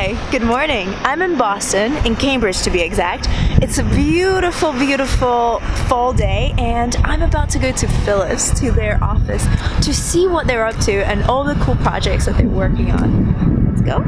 Hi, good morning. I'm in Boston, in Cambridge to be exact. It's a beautiful, beautiful fall day and I'm about to go to Philips, to their office, to see what they're up to and all the cool projects that they're working on. Let's go.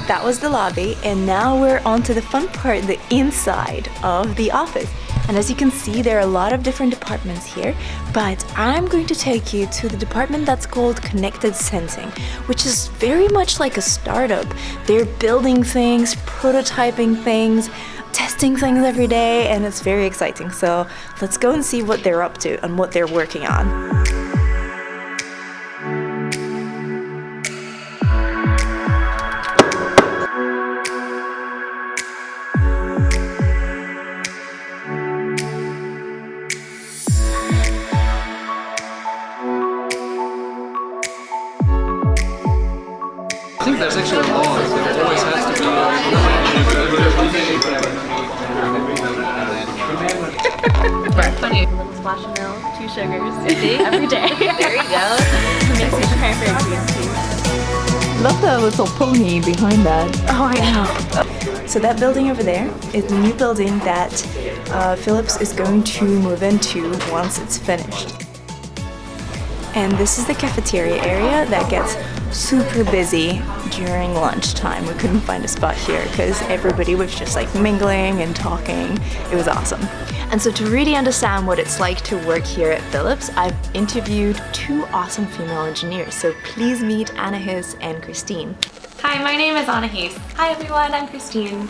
That was the lobby, and now we're on to the fun part, the inside of the office. And as you can see, there are a lot of different departments here, but I'm going to take you to the department that's called Connected Sensing, which is very much like a startup. They're building things, prototyping things, testing things every day, and it's very exciting. So let's go and see what they're up to and what they're working on. I think there's actually a law that there always has to be funny. A little splash of milk, 2 sugars, see, every day. There you go. It makes me cranberry juice too. Love the little pony behind that. Oh, I know. So that building over there is the new building that Philips is going to move into once it's finished. And this is the cafeteria area that gets super busy during lunchtime. We couldn't find a spot here because everybody was just like mingling and talking. It was awesome. And so to really understand what it's like to work here at Philips, I've interviewed 2 awesome female engineers. So please meet Anahis and Christine. Hi, my name is Anahis. Hi everyone, I'm Christine.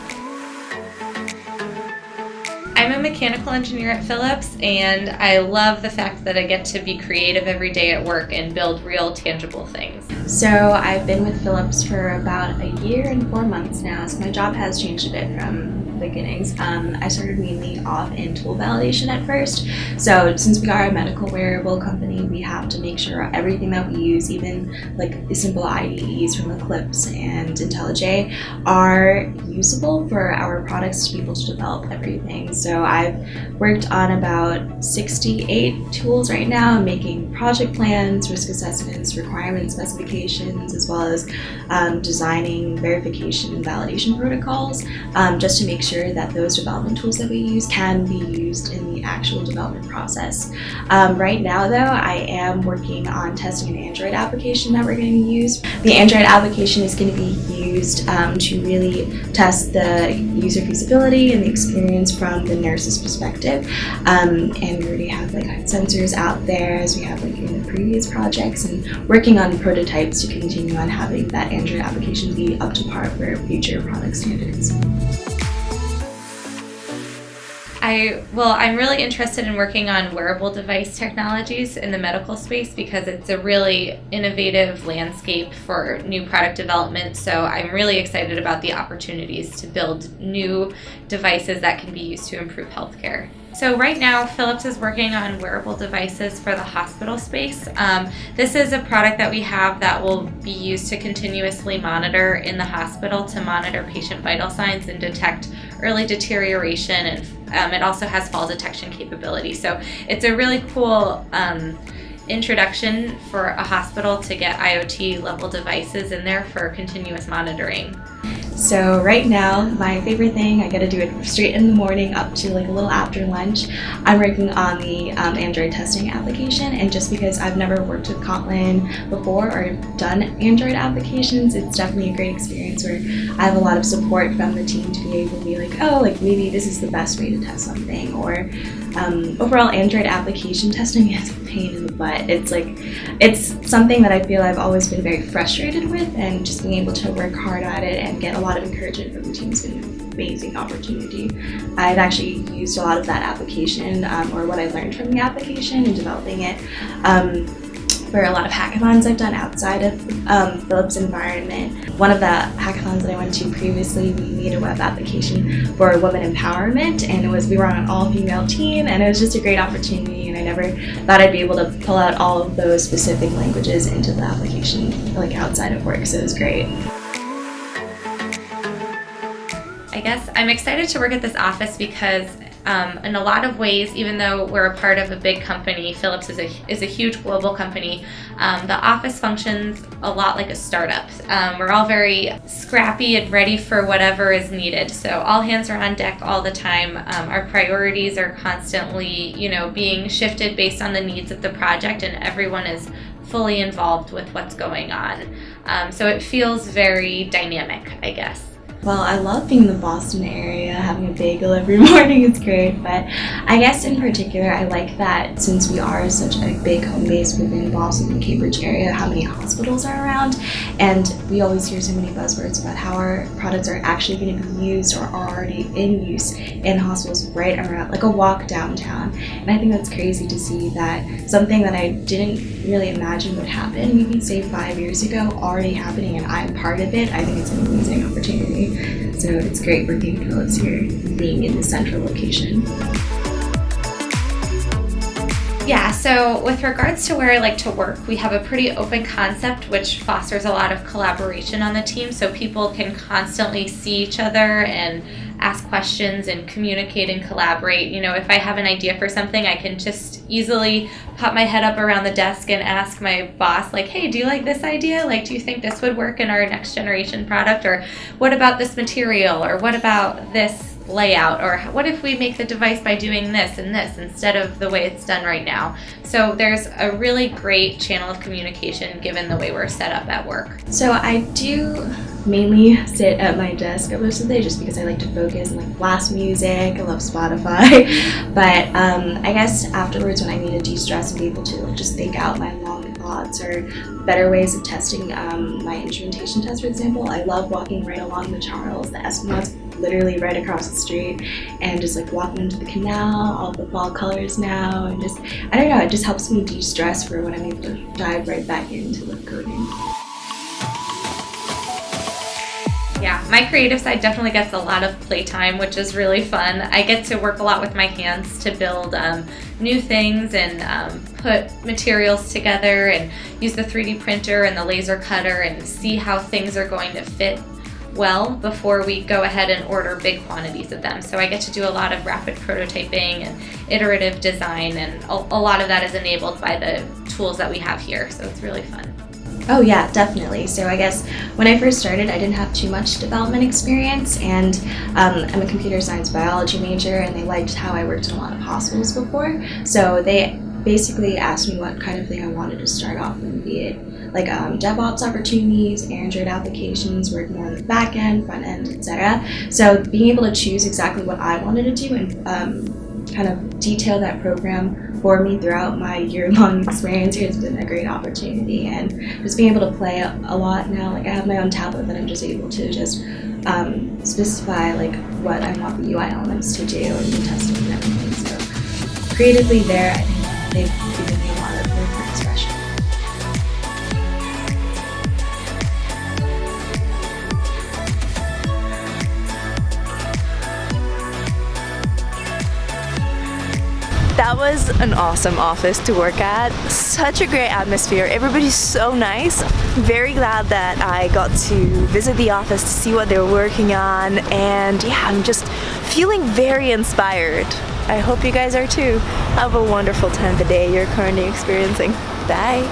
I'm a mechanical engineer at Philips, and I love the fact that I get to be creative every day at work and build real tangible things. So I've been with Philips for about a year and 4 months now, so my job has changed a bit from the beginnings. I started mainly off in tool validation at first. So since we are a medical wearable company, we have to make sure everything that we use, even like the simple IDEs from Eclipse and IntelliJ, are usable for our products to be able to develop everything. So I've worked on about 68 tools right now, making project plans, risk assessments, requirement specifications, as well as designing verification and validation protocols, just to make sure that those development tools that we use can be used in the actual development process. Right now though, I am working on testing an Android application that we're going to use. The Android application is going to be used to really test the user feasibility and the experience from the nurse's perspective. And we already have like sensors out there, as we have like in the previous projects, and working on prototypes to continue on having that Android application be up to par for future product standards. I'm really interested in working on wearable device technologies in the medical space because it's a really innovative landscape for new product development. So I'm really excited about the opportunities to build new devices that can be used to improve healthcare. So right now, Philips is working on wearable devices for the hospital space. This is a product that we have that will be used to continuously monitor in the hospital to monitor patient vital signs and detect early deterioration, and it also has fall detection capability. So it's a really cool introduction for a hospital to get IoT level devices in there for continuous monitoring. So right now, my favorite thing, I gotta do it straight in the morning up to like a little after lunch. I'm working on the Android testing application, and just because I've never worked with Kotlin before or done Android applications, it's definitely a great experience where I have a lot of support from the team to be able to be like, oh, like maybe this is the best way to test something, or overall Android application testing is a pain in the butt. It's something that I feel I've always been very frustrated with, and just being able to work hard at it and get a lot of encouragement from the team has been an amazing opportunity. I've actually used a lot of that application, or what I learned from the application in developing it, for a lot of hackathons I've done outside of Philips' environment. One of the hackathons that I went to previously, we made a web application for women empowerment, and we were on an all-female team, and it was just a great opportunity, and I never thought I'd be able to pull out all of those specific languages into the application, like outside of work, so it was great. I guess I'm excited to work at this office because in a lot of ways, even though we're a part of a big company, Philips is a huge global company, the office functions a lot like a startup. We're all very scrappy and ready for whatever is needed. So all hands are on deck all the time. Our priorities are constantly, being shifted based on the needs of the project, and everyone is fully involved with what's going on. So it feels very dynamic, I guess. Well, I love being in the Boston area, having a bagel every morning is great, but I guess in particular I like that since we are such a big home base within Boston and Cambridge area, how many hospitals are around, and we always hear so many buzzwords about how our products are actually going to be used or are already in use in hospitals right around, like a walk downtown. And I think that's crazy to see that something that I didn't really imagine would happen, maybe say 5 years ago, already happening, and I'm part of it. I think it's an amazing opportunity. So it's great working at Philips here, being in the central location. Yeah, so with regards to where I like to work, we have a pretty open concept which fosters a lot of collaboration on the team, so people can constantly see each other and ask questions and communicate and collaborate. If I have an idea for something, I can just easily pop my head up around the desk and ask my boss, like, hey, do you like this idea? Like, do you think this would work in our next generation product? Or what about this material? Or what about this layout? Or what if we make the device by doing this and this instead of the way it's done right now? So there's a really great channel of communication given the way we're set up at work. So I do mainly sit at my desk most of the day just because I like to focus and like blast music. I love Spotify. But I guess afterwards when I need to de-stress and be able to just think out my long thoughts or better ways of testing my instrumentation test, for example, I love walking right along the Charles, the Esplanades, literally right across the street, and just like walking into the canal, all the fall colors now, and just, I don't know, it just helps me de-stress for when I'm able to dive right back into the coding. Yeah, my creative side definitely gets a lot of playtime, which is really fun. I get to work a lot with my hands to build new things and put materials together and use the 3D printer and the laser cutter and see how things are going to fit well before we go ahead and order big quantities of them. So I get to do a lot of rapid prototyping and iterative design, and a lot of that is enabled by the tools that we have here, so it's really fun. Oh yeah, definitely. So I guess when I first started, I didn't have too much development experience, and I'm a computer science biology major, and they liked how I worked in a lot of hospitals before. So they basically asked me what kind of thing I wanted to start off with, be it like DevOps opportunities, Android applications, work more on the back end, front end, etc. So being able to choose exactly what I wanted to do and kind of detail that program for me throughout my year-long experience here has been a great opportunity, and just being able to play a lot now. Like I have my own tablet that I'm just able to just specify like what I want the UI elements to do and the testing and everything. So creatively there, I think they've given me a lot of room for expression. That was an awesome office to work at. Such a great atmosphere. Everybody's so nice. Very glad that I got to visit the office to see what they were working on, and yeah, I'm just feeling very inspired. I hope you guys are too. Have a wonderful time of the day you're currently experiencing. Bye.